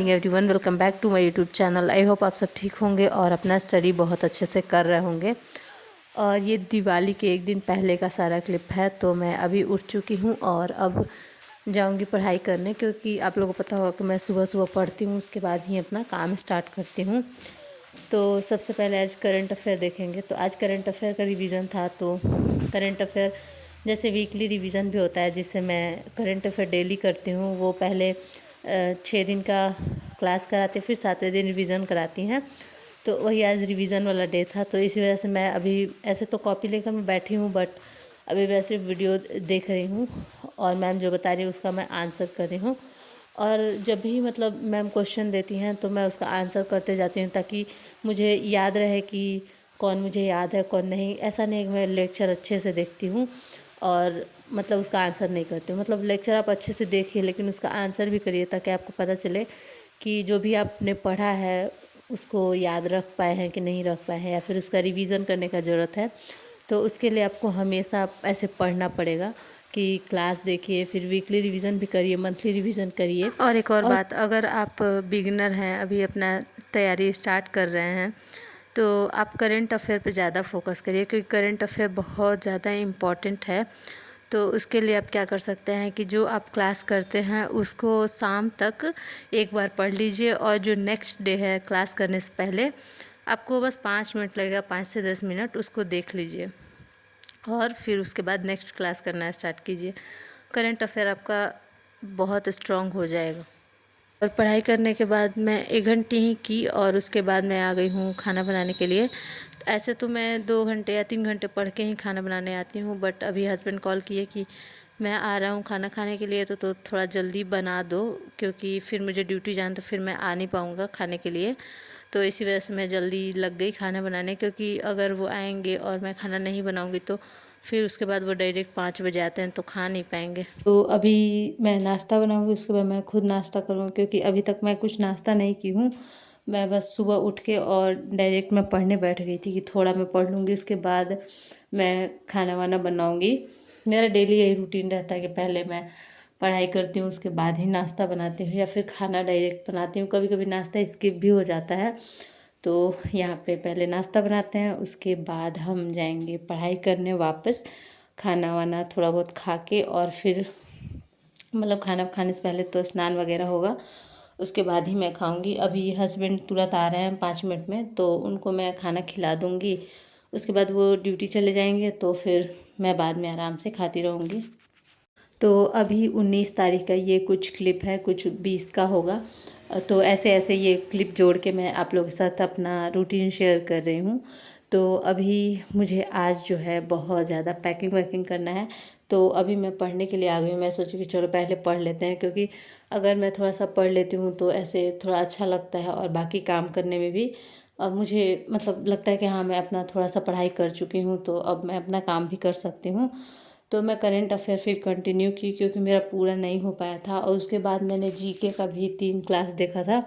Everyone, welcome back to my YouTube channel. I hope आप सब ठीक होंगे और अपना स्टडी बहुत अच्छे से कर रहे होंगे। और ये दिवाली के एक दिन पहले का सारा क्लिप है। तो मैं अभी उठ चुकी हूँ और अब जाऊँगी पढ़ाई करने, क्योंकि आप लोगों को पता होगा कि मैं सुबह सुबह पढ़ती हूँ, उसके बाद ही अपना काम स्टार्ट करती हूँ। तो सबसे पहले आज करंट अफेयर देखेंगे। तो आज करंट अफेयर का रिवीजन था। तो करंट अफेयर जैसे वीकली रिवीजन भी होता है, जिससे मैं करंट अफेयर डेली करती हूँ, वो पहले 6 दिन का क्लास कराती, फिर 7वें दिन रिवीजन कराती हैं। तो वही आज रिवीजन वाला डे था। तो इसी वजह से मैं अभी ऐसे तो कॉपी लेकर मैं बैठी हूँ, बट अभी मैं सिर्फ वीडियो देख रही हूँ और मैम जो बता रही है उसका मैं आंसर कर रही हूँ। और जब भी मतलब मैम क्वेश्चन देती हैं तो मैं उसका आंसर करते जाती हूँ, ताकि मुझे याद रहे कि कौन मुझे याद है कौन नहीं। ऐसा नहीं कि मैं लेक्चर अच्छे से देखती हूँ और मतलब उसका आंसर नहीं करती हूँ। मतलब लेक्चर आप अच्छे से देखिए, लेकिन उसका आंसर भी करिए, ताकि आपको पता चले कि जो भी आपने पढ़ा है उसको याद रख पाए हैं कि नहीं रख पाए हैं, या फिर उसका रिवीजन करने का ज़रूरत है। तो उसके लिए आपको हमेशा ऐसे पढ़ना पड़ेगा कि क्लास देखिए, फिर वीकली रिवीजन भी करिए, मंथली रिवीजन करिए। और एक और बात, अगर आप बिगिनर हैं, अभी अपना तैयारी स्टार्ट कर रहे हैं, तो आप करंट अफेयर पे ज़्यादा फोकस करिए, क्योंकि करंट अफेयर बहुत ज़्यादा इम्पॉर्टेंट है। तो उसके लिए आप क्या कर सकते हैं कि जो आप क्लास करते हैं उसको शाम तक एक बार पढ़ लीजिए, और जो नेक्स्ट डे है क्लास करने से पहले आपको बस 5 मिनट लगेगा, 5 से 10 मिनट उसको देख लीजिए, और फिर उसके बाद नेक्स्ट क्लास करना स्टार्ट कीजिए। करंट अफेयर आपका बहुत स्ट्रांग हो जाएगा। और पढ़ाई करने के बाद मैं 1 घंटे ही की, और उसके बाद मैं आ गई हूँ खाना बनाने के लिए। ऐसे तो मैं 2 घंटे या 3 घंटे पढ़ के ही खाना बनाने आती हूँ, बट अभी हस्बैंड कॉल किए कि मैं आ रहा हूँ खाना खाने के लिए, तो थोड़ा जल्दी बना दो, क्योंकि फिर मुझे ड्यूटी जाना, तो फिर मैं आ नहीं पाऊँगा खाने के लिए। तो इसी वजह से मैं जल्दी लग गई खाना बनाने, क्योंकि अगर वो आएंगे और मैं खाना नहीं बनाऊँगी तो फिर उसके बाद वो डायरेक्ट 5 बजे आते हैं, तो खा नहीं पाएंगे। तो अभी मैं नाश्ता बनाऊँगी, उसके बाद मैं खुद नाश्ता करूँगी, क्योंकि अभी तक मैं कुछ नाश्ता नहीं की हूँ। मैं बस सुबह उठ के और डायरेक्ट मैं पढ़ने बैठ गई थी कि थोड़ा मैं पढ़ लूँगी, उसके बाद मैं खाना वाना बनाऊँगी। मेरा डेली यही रूटीन रहता है कि पहले मैं पढ़ाई करती हूँ, उसके बाद ही नाश्ता बनाती हूँ, या फिर खाना डायरेक्ट बनाती हूँ। कभी कभी नाश्ता स्किप भी हो जाता है। तो यहाँ पे पहले नाश्ता बनाते हैं, उसके बाद हम जाएंगे पढ़ाई करने वापस। खाना वाना थोड़ा बहुत खा के, और फिर मतलब खाना खाने से पहले तो स्नान वगैरह होगा, उसके बाद ही मैं खाऊंगी। अभी हस्बैंड तुरंत आ रहे हैं 5 मिनट में, तो उनको मैं खाना खिला दूंगी। उसके बाद वो ड्यूटी चले जाएंगे, तो फिर मैं बाद में आराम से खाती रहूँगी। तो अभी 19 तारीख का ये कुछ क्लिप है, कुछ 20 का होगा। तो ऐसे ऐसे ये क्लिप जोड़ के मैं आप लोगों के साथ अपना रूटीन शेयर कर रही हूँ। तो अभी मुझे आज जो है बहुत ज़्यादा पैकिंग वैकिंग करना है। तो अभी मैं पढ़ने के लिए आ गई हूँ। मैं सोची कि चलो पहले पढ़ लेते हैं, क्योंकि अगर मैं थोड़ा सा पढ़ लेती हूँ तो ऐसे थोड़ा अच्छा लगता है, और बाकी काम करने में भी अब मुझे मतलब लगता है कि हाँ, मैं अपना थोड़ा सा पढ़ाई कर चुकी हूँ, तो अब मैं अपना काम भी कर सकती हूँ। तो मैं करंट अफेयर फिर कंटिन्यू की, क्योंकि मेरा पूरा नहीं हो पाया था। और उसके बाद मैंने जीके का भी 3 क्लास देखा था,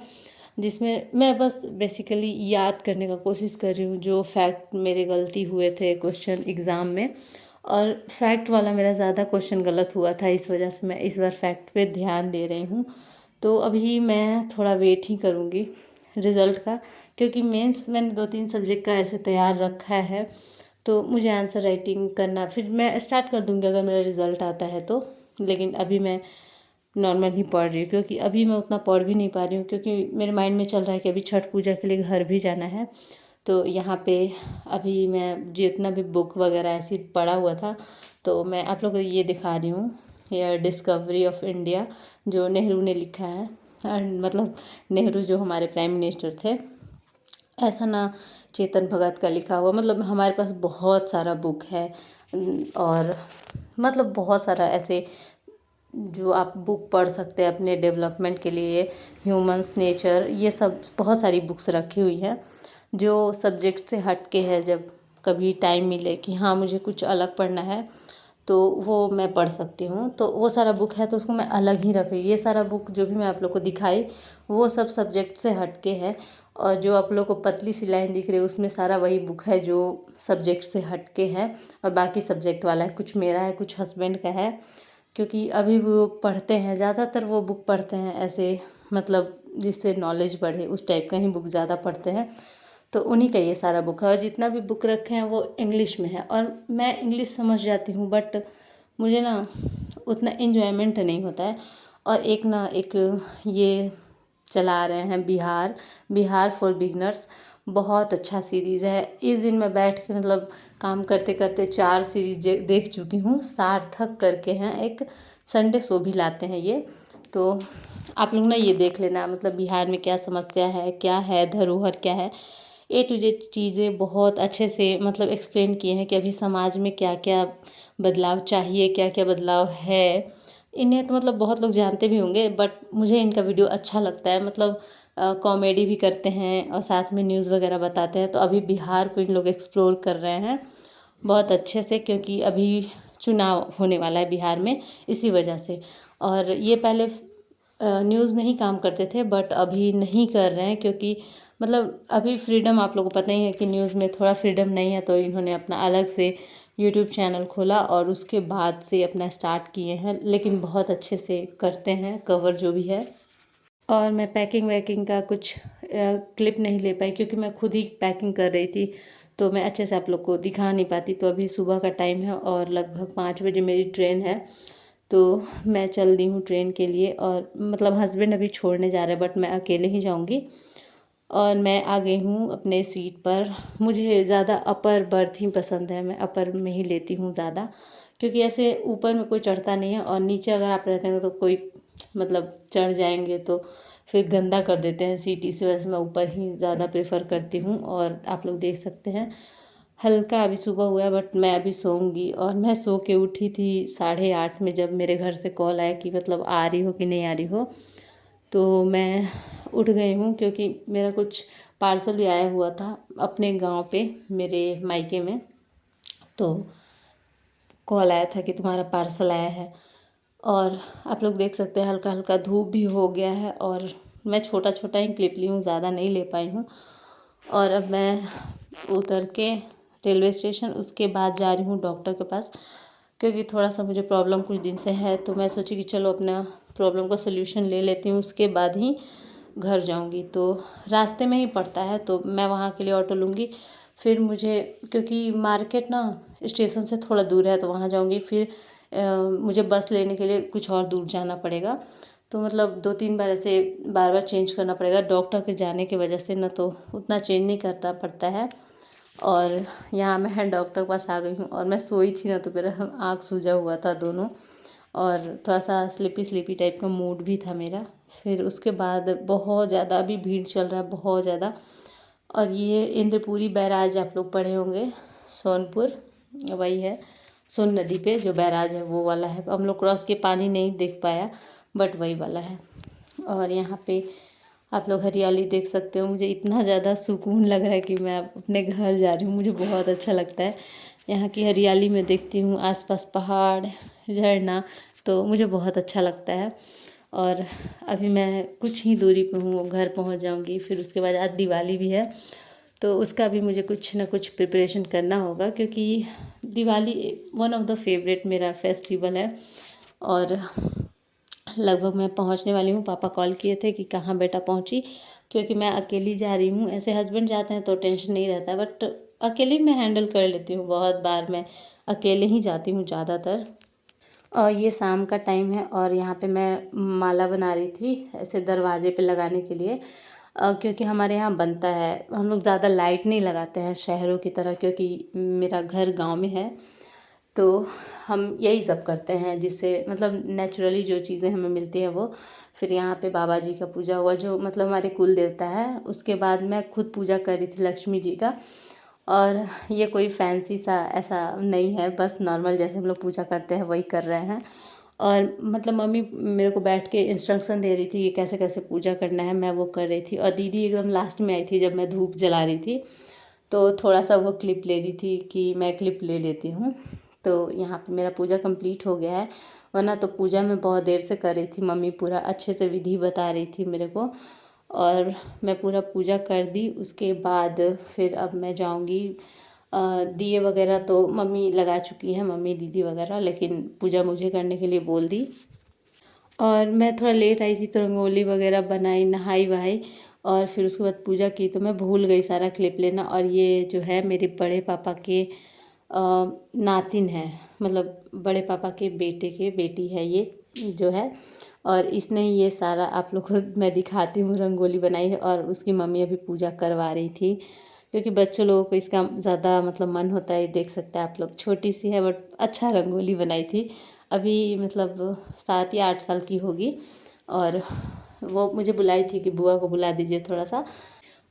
जिसमें मैं बस बेसिकली याद करने का कोशिश कर रही हूँ जो फैक्ट मेरे गलती हुए थे क्वेश्चन एग्ज़ाम में। और फैक्ट वाला मेरा ज़्यादा क्वेश्चन गलत हुआ था, इस वजह से मैं इस बार फैक्ट पे ध्यान दे रही हूँ। तो अभी मैं थोड़ा वेट ही करूँगी रिज़ल्ट का, क्योंकि मेंस मैंने 2-3 सब्जेक्ट का ऐसे तैयार रखा है। तो मुझे आंसर राइटिंग करना फिर मैं स्टार्ट कर दूँगी अगर मेरा रिज़ल्ट आता है तो। लेकिन अभी मैं नॉर्मल ही पढ़ रही हूँ, क्योंकि अभी मैं उतना पढ़ भी नहीं पा रही हूँ, क्योंकि मेरे माइंड में चल रहा है कि अभी छठ पूजा के लिए घर भी जाना है। तो यहाँ पे अभी मैं जितना भी बुक वगैरह ऐसी पढ़ा हुआ था, तो मैं आप लोगों को ये दिखा रही हूँ। ये डिस्कवरी ऑफ इंडिया जो नेहरू ने लिखा है, मतलब नेहरू जो हमारे प्राइम मिनिस्टर थे। ऐसा ना चेतन भगत का लिखा हुआ, मतलब हमारे पास बहुत सारा बुक है। और मतलब बहुत सारा ऐसे जो आप बुक पढ़ सकते हैं अपने डेवलपमेंट के लिए। ह्यूमंस नेचर, ये सब बहुत सारी बुक्स रखी हुई हैं जो सब्जेक्ट से हट के है। जब कभी टाइम मिले कि हाँ मुझे कुछ अलग पढ़ना है, तो वो मैं पढ़ सकती हूँ। तो वो सारा बुक है, तो उसको मैं अलग ही रख रही हूँ। ये सारा बुक जो भी मैं आप लोग को दिखाई, वो सब सब्जेक्ट से हट के है। और जो आप लोग को पतली सी लाइन दिख रही है, उसमें सारा वही बुक है जो सब्जेक्ट से हट के है, और बाकी सब्जेक्ट वाला है। कुछ मेरा है, कुछ हस्बैंड का है, क्योंकि अभी वो पढ़ते हैं, ज़्यादातर वो बुक पढ़ते हैं ऐसे, मतलब जिससे नॉलेज बढ़े, उस टाइप का ही बुक ज़्यादा पढ़ते हैं। तो उन्हीं का ये सारा बुक है, और जितना भी बुक रखे हैं वो इंग्लिश में है, और मैं इंग्लिश समझ जाती हूँ, बट मुझे ना उतना इन्जॉयमेंट नहीं होता है। और एक ये चला रहे हैं बिहार बिहार फॉर बिगनर्स, बहुत अच्छा सीरीज़ है। इस दिन मैं बैठ के मतलब काम करते करते 4 सीरीज देख चुकी हूँ। सार्थक करके हैं, एक संडे शो भी लाते हैं ये, तो आप लोग ना ये देख लेना, मतलब बिहार में क्या समस्या है, क्या है, धरोहर क्या है, ए टू जेड चीज़ें बहुत अच्छे से मतलब एक्सप्लेन किए हैं कि अभी समाज में क्या क्या बदलाव चाहिए, क्या क्या बदलाव है। इन्हें तो मतलब बहुत लोग जानते भी होंगे, बट मुझे इनका वीडियो अच्छा लगता है। मतलब कॉमेडी भी करते हैं और साथ में न्यूज़ वगैरह बताते हैं। तो अभी बिहार को इन लोग एक्सप्लोर कर रहे हैं बहुत अच्छे से, क्योंकि अभी चुनाव होने वाला है बिहार में, इसी वजह से। और ये पहले न्यूज़ में ही काम करते थे, बट अभी नहीं कर रहे हैं, क्योंकि मतलब अभी फ्रीडम, आप लोगों को पता ही है कि न्यूज़ में थोड़ा फ्रीडम नहीं है, तो इन्होंने अपना अलग से यूट्यूब चैनल खोला और उसके बाद से अपना स्टार्ट किए हैं। लेकिन बहुत अच्छे से करते हैं कवर जो भी है। और मैं पैकिंग वैकिंग का कुछ क्लिप नहीं ले पाई, क्योंकि मैं खुद ही पैकिंग कर रही थी, तो मैं अच्छे से आप लोग को दिखा नहीं पाती। तो अभी सुबह का टाइम है और लगभग 5 बजे मेरी ट्रेन है, तो मैं चल दी हूँ ट्रेन के लिए। और मतलब हस्बैंड अभी छोड़ने जा रहे हैं, बट मैं अकेले ही जाऊँगी। और मैं आ गई हूँ अपने सीट पर। मुझे ज़्यादा अपर बर्थ ही पसंद है, मैं अपर में ही लेती हूँ ज़्यादा, क्योंकि ऐसे ऊपर में कोई चढ़ता नहीं है, और नीचे अगर आप रहते हैं तो कोई मतलब चढ़ जाएंगे तो फिर गंदा कर देते हैं सीट। इसी वजह से मैं ऊपर ही ज़्यादा प्रेफर करती हूँ। और आप लोग देख सकते हैं हल्का अभी सुबह हुआ है, बट मैं अभी सोऊंगी। और मैं सो के उठी थी 8:30 में, जब मेरे घर से कॉल आया कि मतलब आ रही हो कि नहीं आ रही हो। तो मैं उठ गई हूँ, क्योंकि मेरा कुछ पार्सल भी आया हुआ था अपने गांव पे, मेरे मायके में। तो कॉल आया था कि तुम्हारा पार्सल आया है। और आप लोग देख सकते हैं हल्का हल्का धूप भी हो गया है, और मैं छोटा छोटा ही क्लिप ली हूँ, ज़्यादा नहीं ले पाई हूँ। और अब मैं उतर के रेलवे स्टेशन, उसके बाद जा रही हूँ डॉक्टर के पास, क्योंकि थोड़ा सा मुझे प्रॉब्लम कुछ दिन से है। तो मैं सोची कि चलो अपना प्रॉब्लम का सोल्यूशन ले लेती हूँ, उसके बाद ही घर जाऊँगी। तो रास्ते में ही पड़ता है, तो मैं वहाँ के लिए ऑटो लूँगी। फिर मुझे, क्योंकि मार्केट ना स्टेशन से थोड़ा दूर है, तो वहाँ जाऊँगी। फिर मुझे बस लेने के लिए कुछ और दूर जाना पड़ेगा। तो मतलब 2-3 बार ऐसे बार बार चेंज करना पड़ेगा डॉक्टर के जाने की वजह से, ना तो उतना चेंज नहीं करना पड़ता है। और यहाँ मैं डॉक्टर के पास आ गई हूँ, और मैं सोई थी ना, तो मेरा आँख सूजा हुआ था दोनों, और थोड़ा सा स्लीपी स्लीपी टाइप का मूड भी था मेरा। फिर उसके बाद बहुत ज़्यादा अभी भीड़ चल रहा है, बहुत ज़्यादा। और ये इंद्रपुरी बैराज आप लोग पढ़े होंगे, सोनपुर, वही है। सोन नदी पे जो बैराज है वो वाला है। हम लोग क्रॉस के पानी नहीं देख पाया, बट वही वाला है। और यहाँ पे आप लोग हरियाली देख सकते हो। मुझे इतना ज़्यादा सुकून लग रहा है कि मैं अपने घर जा रही हूँ, मुझे बहुत अच्छा लगता है। यहाँ की हरियाली में देखती हूँ, आसपास पहाड़, झरना, तो मुझे बहुत अच्छा लगता है। और अभी मैं कुछ ही दूरी पे हूँ, घर पहुँच जाऊँगी। फिर उसके बाद आज दिवाली भी है, तो उसका भी मुझे कुछ ना कुछ प्रिपरेशन करना होगा, क्योंकि Diwali one of the favourite मेरा फेस्टिवल है। और लगभग मैं पहुंचने वाली हूँ। पापा कॉल किए थे कि कहाँ बेटा पहुंची, क्योंकि मैं अकेली जा रही हूँ। ऐसे हस्बैंड जाते हैं तो टेंशन नहीं रहता, बट अकेले मैं हैंडल कर लेती हूँ। बहुत बार मैं अकेले ही जाती हूँ ज़्यादातर। और ये शाम का टाइम है, और यहाँ पे मैं माला बना रही थी ऐसे दरवाजे पे लगाने के लिए, क्योंकि हमारे यहाँ बनता है। हम लोग ज़्यादा लाइट नहीं लगाते हैं शहरों की तरह, क्योंकि मेरा घर गांव में है। तो हम यही सब करते हैं, जिससे मतलब नेचुरली जो चीज़ें हमें मिलती हैं वो। फिर यहाँ पे बाबा जी का पूजा हुआ, जो मतलब हमारे कुल देवता है। उसके बाद मैं खुद पूजा कर रही थी लक्ष्मी जी का। और ये कोई फैंसी सा ऐसा नहीं है, बस नॉर्मल जैसे हम लोग पूजा करते हैं वही कर रहे हैं। और मतलब मम्मी मेरे को बैठ के इंस्ट्रक्शन दे रही थी कि कैसे कैसे पूजा करना है, मैं वो कर रही थी। और दीदी एकदम लास्ट में आई थी जब मैं धूप जला रही थी, तो थोड़ा सा वो क्लिप ले रही थी कि मैं क्लिप ले लेती हूँ। तो यहाँ पे मेरा पूजा कंप्लीट हो गया है, वरना तो पूजा मैं बहुत देर से कर रही थी। मम्मी पूरा अच्छे से विधि बता रही थी मेरे को, और मैं पूरा पूजा कर दी। उसके बाद फिर अब मैं जाऊँगी। दिए वगैरह तो मम्मी लगा चुकी हैं, मम्मी दीदी वगैरह, लेकिन पूजा मुझे करने के लिए बोल दी। और मैं थोड़ा लेट आई थी तो रंगोली वगैरह बनाई, नहाई वहाई और फिर उसके बाद पूजा की, तो मैं भूल गई सारा क्लिप लेना। और ये जो है मेरे बड़े पापा के नातिन है, मतलब बड़े पापा के बेटे के बेटी है ये जो है। और इसने ये सारा आप लोग को मैं दिखाती हूँ, रंगोली बनाई है। और उसकी मम्मी अभी पूजा करवा रही थी, क्योंकि बच्चों लोगों को इसका ज़्यादा मतलब मन होता है। देख सकते हैं आप लोग, छोटी सी है बट अच्छा रंगोली बनाई थी। अभी मतलब 7 या 8 साल की होगी। और वो मुझे बुलाई थी कि बुआ को बुला दीजिए थोड़ा सा।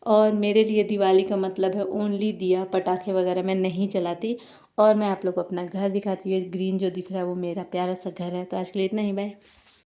और मेरे लिए दिवाली का मतलब है ओनली दिया, पटाखे वगैरह मैं नहीं चलाती। और मैं आप लोग को अपना घर दिखाती हूँ। ग्रीन जो दिख रहा है वो मेरा प्यारा सा घर है। तो आज के लिए इतना ही, बाय।